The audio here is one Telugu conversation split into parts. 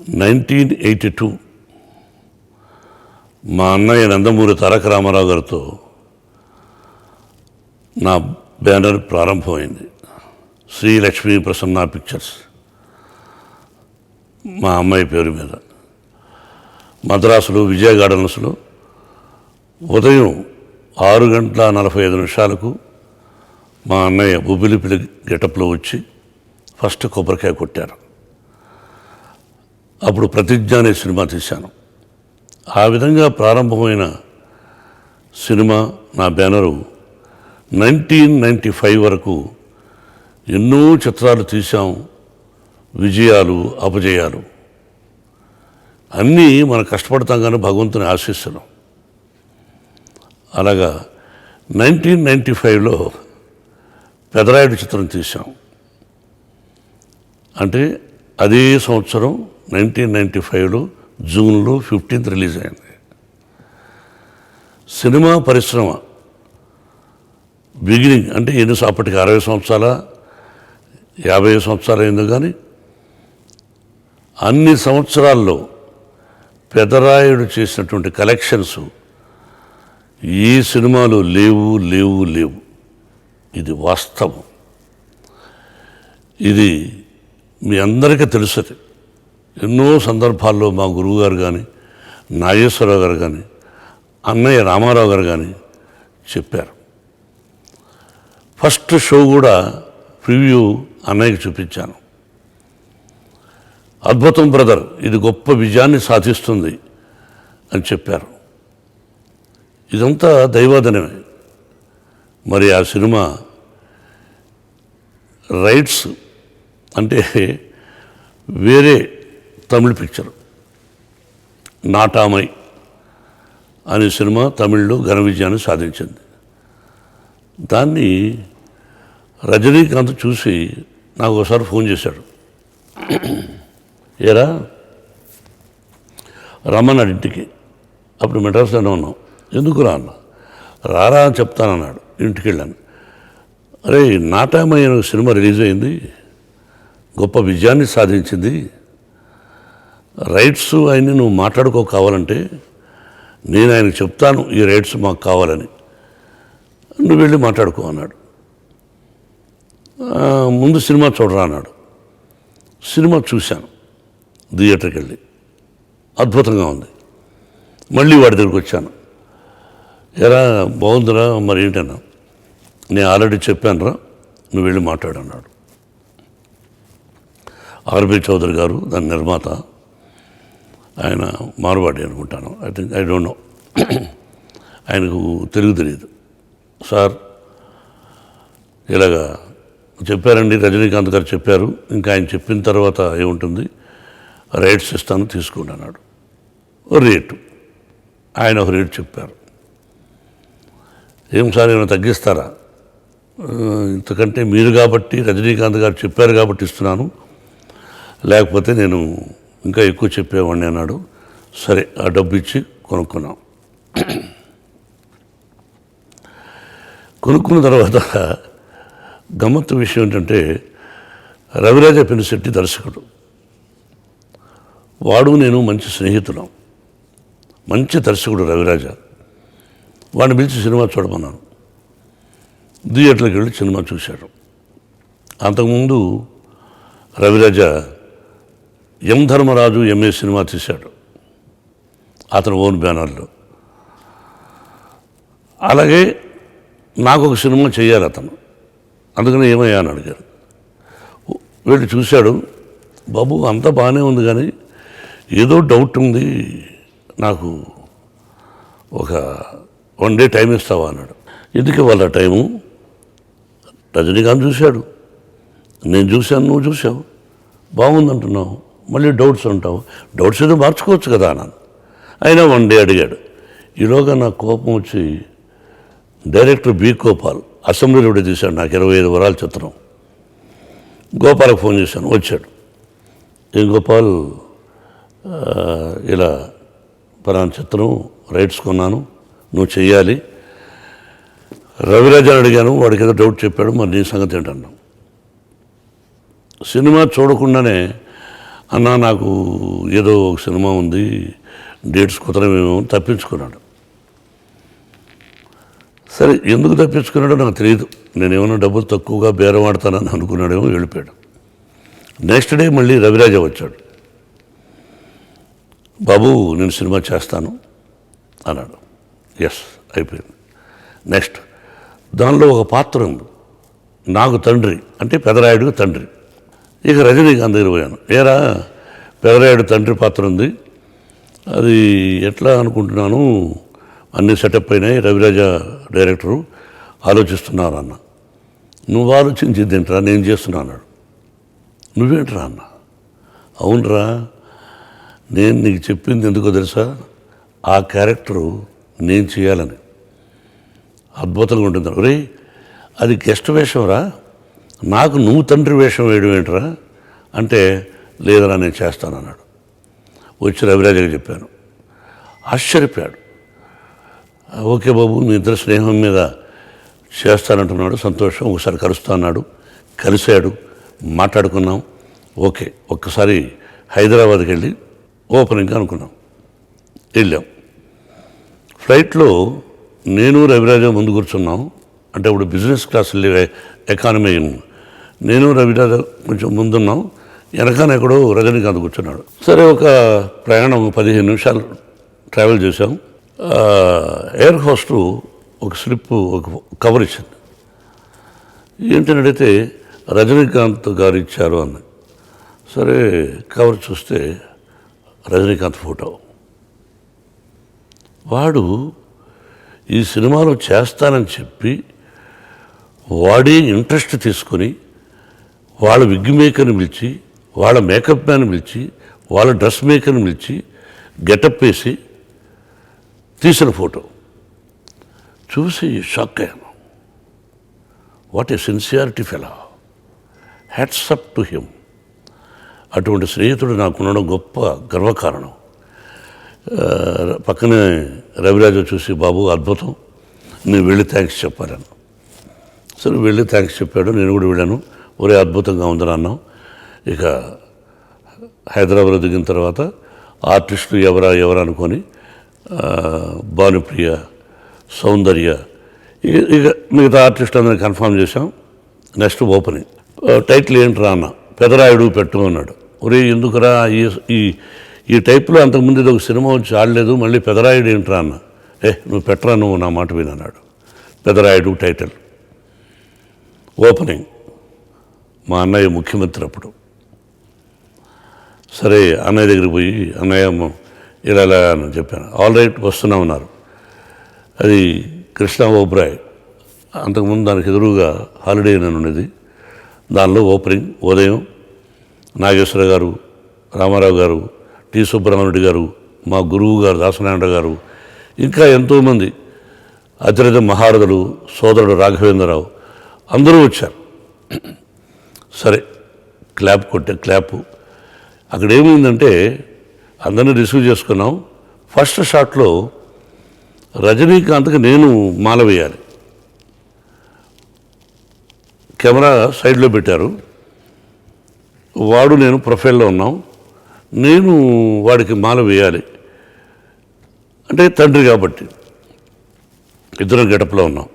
1982 మా అన్నయ్య నందమూరి తారక రామారావు గారితో నా బ్యానర్ ప్రారంభమైంది. శ్రీ లక్ష్మీ ప్రసన్న పిక్చర్స్ మా అమ్మాయి పేరు మీద. మద్రాసులో విజయ గార్డెన్స్లో ఉదయం 6:45 మా అన్నయ్య బుబ్బిలిపిలి గెటప్లో వచ్చి ఫస్ట్ కొబ్బరికాయ కొట్టారు. అప్పుడు ప్రతిజ్ఞ అనే సినిమా తీశాను. ఆ విధంగా ప్రారంభమైన సినిమా నా బ్యానరు 1995 వరకు ఎన్నో చిత్రాలు తీసాం. విజయాలు, అపజయాలు అన్నీ మనం కష్టపడతాం కానీ భగవంతుని ఆశీస్సులు. అలాగా 1995లో పెదరాయుడు చిత్రం తీసాం. అంటే అదే సంవత్సరం 1995లో జూన్లో 15th రిలీజ్ అయింది. సినిమా పరిశ్రమ బిగినింగ్ అంటే అప్పటికి 60 సంవత్సరాల 50 సంవత్సరాలు అయిందో కానీ అన్ని సంవత్సరాల్లో పెదరాయుడు చేసినటువంటి కలెక్షన్స్ ఏ సినిమాలు లేవు లేవు లేవు. ఇది వాస్తవం. ఇది మీ అందరికీ తెలుసది. ఎన్నో సందర్భాల్లో మా గురువుగారు కానీ, నాగేశ్వరరావు గారు కానీ, అన్నయ్య రామారావు గారు కానీ చెప్పారు. ఫస్ట్ షో కూడా ప్రివ్యూ అన్నయ్యకి చూపించాను. అద్భుతం బ్రదర్, ఇది గొప్ప విజయాన్ని సాధిస్తుంది అని చెప్పారు. ఇదంతా దైవాధనమే. మరి ఆ సినిమా రైట్స్ అంటే వేరే తమిళ పిక్చర్ నాటామై అనే సినిమా తమిళ్లో ఘన విజయాన్ని సాధించింది. దాన్ని రజనీకాంత్ చూసి నాకు ఒకసారి ఫోన్ చేశాడు. ఏరా రమ్మన్నాడు ఇంటికి. అప్పుడు మెడ్రాస్లోనే ఉన్నాం. ఎందుకు రా అన్న. రారా అని చెప్తానన్నాడు. ఇంటికి వెళ్ళాను. అరే నాటామై అనే సినిమా రిలీజ్ అయింది, గొప్ప విజయాన్ని సాధించింది. రైట్స్ ఆయన్ని నువ్వు మాట్లాడుకో కావాలంటే నేను ఆయనకు చెప్తాను ఈ రైట్స్ మాకు కావాలని, నువ్వు వెళ్ళి మాట్లాడుకో అన్నాడు. ముందు సినిమా చూడరా అన్నాడు. సినిమా చూశాను థియేటర్కి వెళ్ళి. అద్భుతంగా ఉంది. మళ్ళీ వాడి దగ్గరికి వచ్చాను. ఎలా బాగుందిరా మరి ఏంటన్నా. నేను ఆల్రెడీ చెప్పాను రా, నువ్వు వెళ్ళి మాట్లాడన్నాడు. ఆర్బి చౌదరి గారు దాని నిర్మాత, ఆయన మార్వాడి అనుకుంటాను. ఐ డోంట్ నో, ఆయనకు తెలుగు తెలియదు. సార్ ఇలాగా చెప్పారండి, రజనీకాంత్ గారు చెప్పారు, ఇంకా ఆయన చెప్పిన తర్వాత ఏముంటుంది, రేట్స్ ఇస్తాను తీసుకోండి అన్నాడు. రేటు ఆయన ఒక రేటు చెప్పారు. ఏం సార్ ఏమైనా తగ్గిస్తారా? ఇంతకంటే మీరు కాబట్టి రజనీకాంత్ గారు చెప్పారు కాబట్టి ఇస్తున్నాను, లేకపోతే నేను ఇంకా ఎక్కువ చెప్పేవాడిని అన్నాడు. సరే ఆ డబ్బు ఇచ్చి కొనుక్కున్నాం. కొనుక్కున్న తర్వాత గమ్మత్తు విషయం ఏంటంటే రవిరాజ పెనిశెట్టి దర్శకుడు. వాడు నేను మంచి స్నేహితులం. మంచి దర్శకుడు రవిరాజ. వాడిని పిలిచి సినిమా చూడమన్నాను. థియేటర్కి వెళ్ళి సినిమా చూశాడు. అంతకుముందు రవిరాజ ఎం ధర్మరాజు ఎంఏ సినిమా తీశాడు అతను ఓన్ బ్యానర్లో. అలాగే నాకు ఒక సినిమా చేయాలి అతను. అందుకని ఏమయ్యా అని అడిగారు. వీళ్ళు చూశాడు. బాబు అంతా బాగానే ఉంది కానీ ఏదో డౌట్ ఉంది, నాకు ఒక 1 day టైం ఇస్తావా అన్నాడు. ఎందుకు ఇవ్వాలి టైము? రజనీకాంత్ చూశాడు, నేను చూశాను, నువ్వు చూసావు, బాగుందంటున్నావు, మళ్ళీ డౌట్స్ అంటావు. డౌట్స్ ఏదో మార్చుకోవచ్చు కదా అన్నాను. అయినా 1 day అడిగాడు. ఈలోగా నాకు కోపం వచ్చి డైరెక్టర్ బి గోపాల్ అసెంబ్లీలో కూడా తీశాడు నాకు 25 వరాల చిత్రం. గోపాల్కి ఫోన్ చేశాను, వచ్చాడు. ఏం గోపాల్, ఇలా పలానా చిత్రం రైట్స్ కొన్నాను, నువ్వు చెయ్యాలి. రవిరాజాని అడిగాను, వాడికి ఏదో డౌట్ చెప్పాడు, మరి నీ సంగతి ఏంటన్నాను. సినిమా చూడకుండానే అన్న నాకు ఏదో ఒక సినిమా ఉంది, డేట్స్ కుదరమేమో తప్పించుకున్నాడు. సరే, ఎందుకు తప్పించుకున్నాడో నాకు తెలియదు. నేనేమన్నా డబ్బులు తక్కువగా బేరం ఆడతానని అనుకున్నాడేమో, వెళ్ళిపోయాడు. నెక్స్ట్ డే మళ్ళీ రవిరాజ వచ్చాడు. బాబు నేను సినిమా చేస్తాను అన్నాడు. ఎస్, అయిపోయింది. నెక్స్ట్ దానిలో ఒక పాత్ర ఉంది, నాకు తండ్రి అంటే పెదరాయుడుకి తండ్రి. ఇక రజనీకాంత్ దగ్గర పోయాను. ఏరా పెదరాయుడు తండ్రి పాత్ర ఉంది, అది ఎట్లా అనుకుంటున్నాను, అన్నీ సెటప్ అయినాయి, రవిరాజ డైరెక్టరు ఆలోచిస్తున్నారు అన్న. నువ్వు ఆలోచించింది ఏంట్రా, నేను చేస్తున్నా అన్నాడు. నువ్వేంట్రా అన్న? అవునరా, నేను నీకు చెప్పింది ఎందుకో తెలుసా, ఆ క్యారెక్టరు నేను చేయాలని. అద్భుతంగా ఉంటుంది. రే అది గెస్ట్ వేషం రా, నాకు నువ్వు తండ్రి వేషం వేయడం ఏంట్రా అంటే, లేదరా నేను చేస్తానన్నాడు. వచ్చి రవిరాజకి చెప్పాను. ఆశ్చర్యపోయాడు. ఓకే బాబు, మీ ఇద్దరు స్నేహం మీద చేస్తానంటున్నాడు, సంతోషం, ఒకసారి కలుస్తా అన్నాడు. కలిశాడు, మాట్లాడుకున్నాం. ఓకే, ఒక్కసారి హైదరాబాద్కి వెళ్ళి ఓపెనింగ్ అనుకున్నాం. వెళ్ళాం. ఫ్లైట్లో నేను రవిరాజ ముందు కూర్చున్నాం. అంటే ఇప్పుడు బిజినెస్ క్లాస్ ఎకానమీ, నేను రవిరాజ కొంచెం ముందున్నాం, వెనకాన ఎక్కడో రజనీకాంత్ కూర్చున్నాడు. సరే, ఒక ప్రయాణం 15 నిమిషాలు ట్రావెల్ చేశాం. ఎయిర్ హోస్టు ఒక స్లిప్, ఒక కవర్ ఇచ్చింది. ఏంటని అడిగితే రజనీకాంత్ గారు ఇచ్చారు అన్న. సరే, కవర్ చూస్తే రజనీకాంత్ ఫోటో. వాడు ఈ సినిమాలో చేస్తానని చెప్పి వాడే ఇంట్రెస్ట్ తీసుకొని వాళ్ళ విగ్ మేకర్ని పిలిచి, వాళ్ళ మేకప్ మ్యాన్ పిలిచి, వాళ్ళ డ్రెస్ మేకర్ని పిలిచి గెటప్ వేసి తీసిన ఫోటో చూసి షాక్ అయ్యాను. What a sincerity fellow, hats up to him. అటువంటి స్నేహితుడు నాకు ఉండడం గొప్ప గర్వకారణం. పక్కనే రవిరాజు చూసి, బాబు అద్భుతం, నేను వెళ్ళి థ్యాంక్స్ చెప్పాను. సరే, వెళ్ళి థ్యాంక్స్ చెప్పాడు, నేను కూడా వెళ్ళాను. ఒరే అద్భుతంగా ఉందని అన్నాం. ఇక హైదరాబాద్ దిగిన తర్వాత ఆర్టిస్టులు ఎవరా అనుకొని భానుప్రియ, సౌందర్య, ఇక మిగతా ఆర్టిస్ట్ అందరిని కన్ఫర్మ్ చేశాం. Next opening. టైటిల్ ఏంట్రా అన్న, పెదరాయుడు పెట్టు అన్నాడు. ఒరే ఎందుకురా, ఈ టైప్లో అంతకుముందు ఇది ఒక సినిమా వచ్చి ఆడలేదు, మళ్ళీ పెదరాయుడు ఏంట్రా అన్న. నువ్వు పెట్టరా, నువ్వు నా మాట వినన్నాడు. పెదరాయుడు టైటిల్. ఓపెనింగ్. మా అన్నయ్య ముఖ్యమంత్రి అప్పుడు. సరే, అన్నయ్య దగ్గరికి పోయి, అన్నయ్య ఇలా అని చెప్పాను. ఆల్ రైట్ వస్తున్నామన్నారు. అది కృష్ణ ఓబ్రాయ్, అంతకుముందు దానికి ఎదురుగా హాలిడే అని ఉండేది. దానిలో ఓపెనింగ్. ఉదయం నాగేశ్వర గారు, రామారావు గారు, టి సుబ్రహ్మణ్యుడు గారు, మా గురువు గారు దాసనారాయణ గారు, ఇంకా ఎంతోమంది అతిరథ మహారథులు, సోదరుడు రాఘవేంద్రరావు అందరూ వచ్చారు. సరే, క్లాప్ కొట్టే క్లాపు. అక్కడ ఏమైందంటే అందరినీ రిసీవ్ చేసుకున్నాం. ఫస్ట్ షాట్లో రజనీకాంత్కి నేను మాల వేయాలి. కెమెరా సైడ్లో పెట్టారు. వాడు నేను ప్రొఫైల్లో ఉన్నాం. నేను వాడికి మాల వేయాలి అంటే తండ్రి కాబట్టి ఇద్దరం గెటప్లో ఉన్నాం.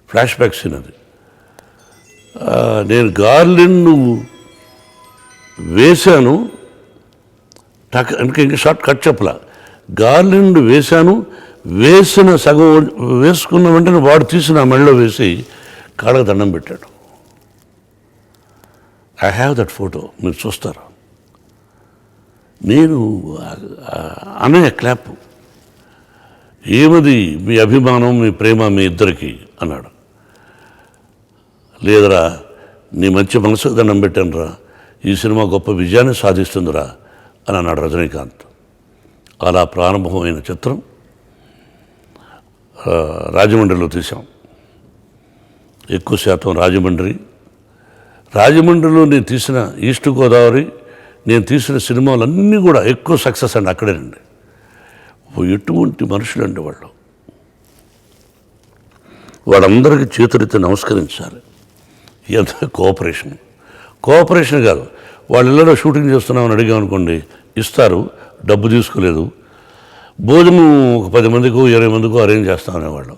ఫ్లాష్ బ్యాక్ సీన్ అది. నేను గార్లెండ్ వేశాను, ఇంకా షార్ట్ కట్ చెప్పలా. గార్లెండ్ వేశాను, వేసిన సగం వేసుకున్న వెంటనే వాడు తీసిన మెడలో వేసి కాళ్ళకు దండం పెట్టాడు. ఐ హ్యావ్ దట్ ఫోటో, మీరు చూస్తారు. నేను అన్నయ్య క్లాప్. ఏమది మీ అభిమానం, మీ ప్రేమ మీ ఇద్దరికి అన్నాడు. లేదరా, నీ మంచి మనసుకు దండం పెట్టానురా, ఈ సినిమా గొప్ప విజయాన్ని సాధిస్తుందిరా అని అన్నాడు రజనీకాంత్. అలా ప్రారంభమైన చిత్రం రాజమండ్రిలో తీసాం. ఎక్కువ శాతం రాజమండ్రిలో నేను తీసిన ఈస్ట్ గోదావరి, నేను తీసిన సినిమాలన్నీ కూడా ఎక్కువ సక్సెస్ అండి అక్కడేనండి. ఎటువంటి మనుషులండి వాళ్ళు. వాళ్ళందరికీ చేతులెత్తి నమస్కరించాలి. ఎంత కోఆపరేషన్. కోఆపరేషన్ కాదు. వాళ్ళ ఇళ్ళలో షూటింగ్ చేస్తున్నామని అడిగామనుకోండి, ఇస్తారు, డబ్బు తీసుకోలేదు. భోజనం ఒక 10 మందికో 20 మందికో అరేంజ్ చేస్తామనేవాళ్ళు.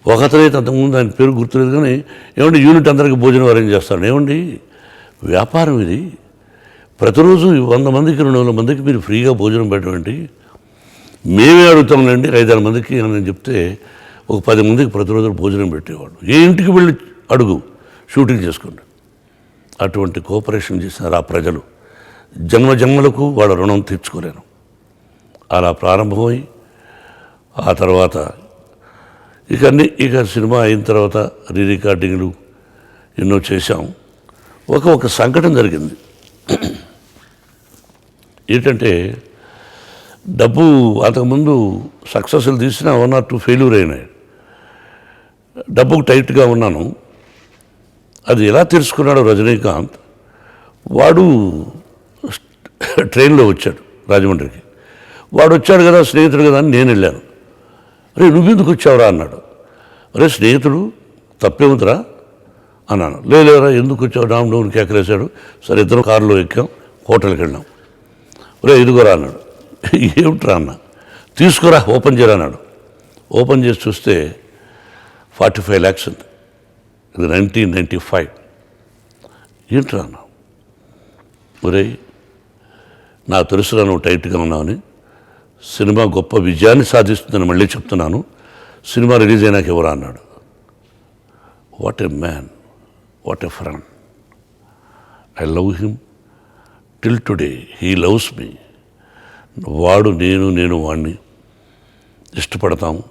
ఒకతనైతే అంతకుముందు ఆయన పేరు గుర్తులేదు, కానీ ఏమండి యూనిట్ అందరికీ భోజనం అరేంజ్ చేస్తాను. ఏమండి వ్యాపారం ఇది, ప్రతిరోజు 100 మందికి 200 మందికి మీరు ఫ్రీగా భోజనం పెట్టండి, మేమే అడుగుతాంలేండి 5-6 మందికి అని చెప్తే ఒక 10 మందికి ప్రతిరోజు భోజనం పెట్టేవాడు. ఏ ఇంటికి వెళ్ళి అడుగు, షూటింగ్ చేసుకోండి. అటువంటి కోఆపరేషన్ చేసినారు ఆ ప్రజలు. జన్మలకు వాళ్ళ రుణం తీర్చుకోలేను. అలా ప్రారంభమై ఆ తర్వాత ఇక సినిమా అయిన తర్వాత రికార్డింగ్లు ఎన్నో చేశాం. ఒక సంఘటన జరిగింది. ఏంటంటే డబ్బు అంతకుముందు సక్సెస్లు తీసిన 1 or 2 ఫెయిల్యూర్ అయినాయి. డబ్బుకు టైట్గా ఉన్నాను. అది ఎలా తెలుసుకున్నాడో రజనీకాంత్, వాడు ట్రైన్లో వచ్చాడు రాజమండ్రికి. వాడు వచ్చాడు కదా, స్నేహితుడు కదా అని నేను వెళ్ళాను. అరే నువ్వెందుకు వచ్చావురా అన్నాడు. అరే స్నేహితుడు తప్పేముందిరా అన్నాను. లేదురా ఎందుకు వచ్చావు, డౌన్ కేకలేశాడు. సరే ఇద్దరు కారులో ఎక్కాం, హోటల్కి వెళ్ళాం. అరే ఇదిగోరా అన్నాడు. ఏమిట్రా అన్న. తీసుకురా ఓపెన్ చేయరా అన్నాడు. ఓపెన్ చేసి చూస్తే 45 lakhs ఉంది. ఇది 1995. ఏంట్రా అన్నా. ఒరే నాకు తెలుసురా నువ్వు టైట్గా ఉన్నావని, సినిమా గొప్ప విజయాన్ని సాధిస్తుందని మళ్ళీ చెప్తున్నాను, సినిమా రిలీజ్ అయినాక ఎవరా అన్నాడు. What a man, what a friend. I love him till today, he loves me. వాడు నేను వాడిని ఇష్టపడతాము.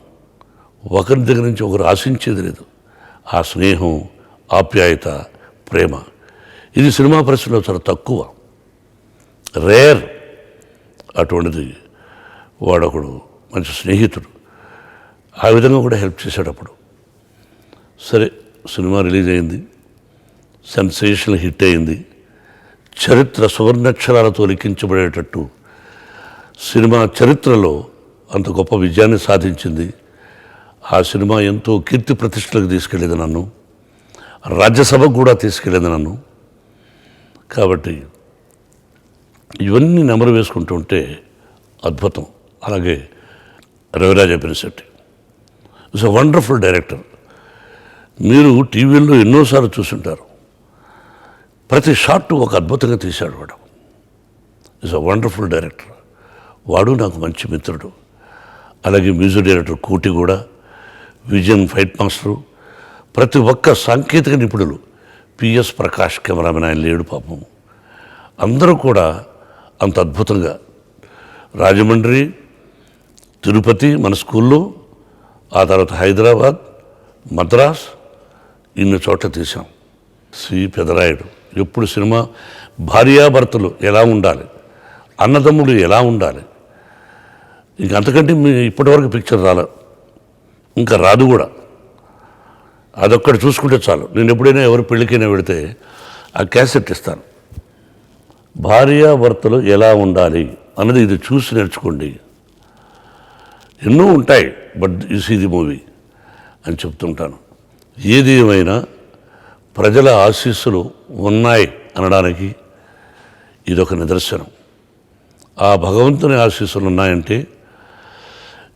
ఒకరి దగ్గర నుంచి ఒకరు ఆశించేది లేదు. ఆ స్నేహం, ఆప్యాయత, ప్రేమ ఇది సినిమా పరిశ్రమలో చాలా తక్కువ, రేర్. అటువంటిది వాడొకడు మంచి స్నేహితుడు. ఆ విధంగా కూడా హెల్ప్ చేసేటప్పుడు. సరే సినిమా రిలీజ్ అయింది, సెన్సేషనల్ హిట్ అయింది. చరిత్ర సువర్ణాక్షరాలతో లిఖించబడేటట్టు సినిమా చరిత్రలో అంత గొప్ప విజయాన్ని సాధించింది. ఆ సినిమా ఎంతో కీర్తి ప్రతిష్టలకు తీసుకెళ్ళేది నన్ను, రాజ్యసభకు కూడా తీసుకెళ్ళేది నన్ను. కాబట్టి ఇవన్నీ నెమరు వేసుకుంటూ ఉంటే అద్భుతం. అలాగే Raviraja Pinisetty it's a wonderful director. మీరు టీవీల్లో ఎన్నోసార్లు చూసుంటారు. ప్రతి షాట్ ఒక అద్భుతంగా తీశాడు వాడు. It's a wonderful director. వాడు నాకు మంచి మిత్రుడు. అలాగే మ్యూజిక్ డైరెక్టర్ కోటి కూడా, విజన్ ఫైట్ మాస్టరు, ప్రతి ఒక్క సాంకేతిక నిపుణులు, పిఎస్ ప్రకాష్ కెమెరామెన్, ఆయన లేడు పాపం, అందరూ కూడా అంత అద్భుతంగా. రాజమండ్రి, తిరుపతి మన స్కూల్లో, ఆ తర్వాత హైదరాబాద్, మద్రాస్, ఇన్ని చోట్ల తీసాం. సి పెదరాయుడు ఎప్పుడు సినిమా భార్యాభర్తలు ఎలా ఉండాలి, అన్నదమ్ముడు ఎలా ఉండాలి, ఇంక అంతకంటే ఇప్పటివరకు పిక్చర్ రాలేదు, ఇంకా రాదు కూడా. అదొక్కటి చూసుకుంటే చాలు. నేను ఎప్పుడైనా ఎవరు పెళ్ళికైనా పెడితే ఆ క్యాసెట్ ఇస్తాను. భార్యాభర్తలు ఎలా ఉండాలి అన్నది ఇది చూసి నేర్చుకోండి. ఎన్నో ఉంటాయి, but this is the movie అని చెప్తుంటాను. ఏది ఏమైనా ప్రజల ఆశీస్సులు ఉన్నాయి అనడానికి ఇదొక నిదర్శనం. ఆ భగవంతుని ఆశీస్సులు ఉన్నాయంటే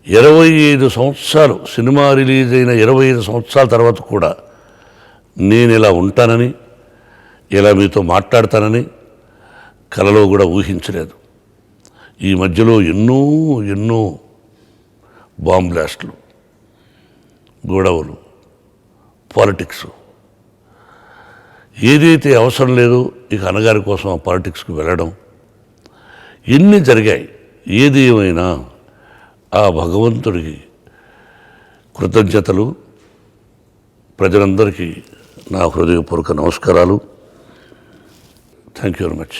25 సంవత్సరాలు, సినిమా రిలీజ్ అయిన 25 సంవత్సరాల తర్వాత కూడా నేను ఇలా ఉంటానని, ఇలా మీతో మాట్లాడతానని కలలో కూడా ఊహించలేదు. ఈ మధ్యలో ఎన్నో బాంబ్ బ్లాస్ట్లు, గొడవలు, పాలిటిక్స్, ఏదైతే అవసరం లేదో ఇక అన్నగారి కోసం ఆ పాలిటిక్స్కి వెళ్ళడం, ఎన్ని జరిగాయి. ఏది ఏమైనా ఆ భగవంతుడికి కృతజ్ఞతలు. ప్రజలందరికీ నా హృదయపూర్వక నమస్కారాలు. Thank you very much.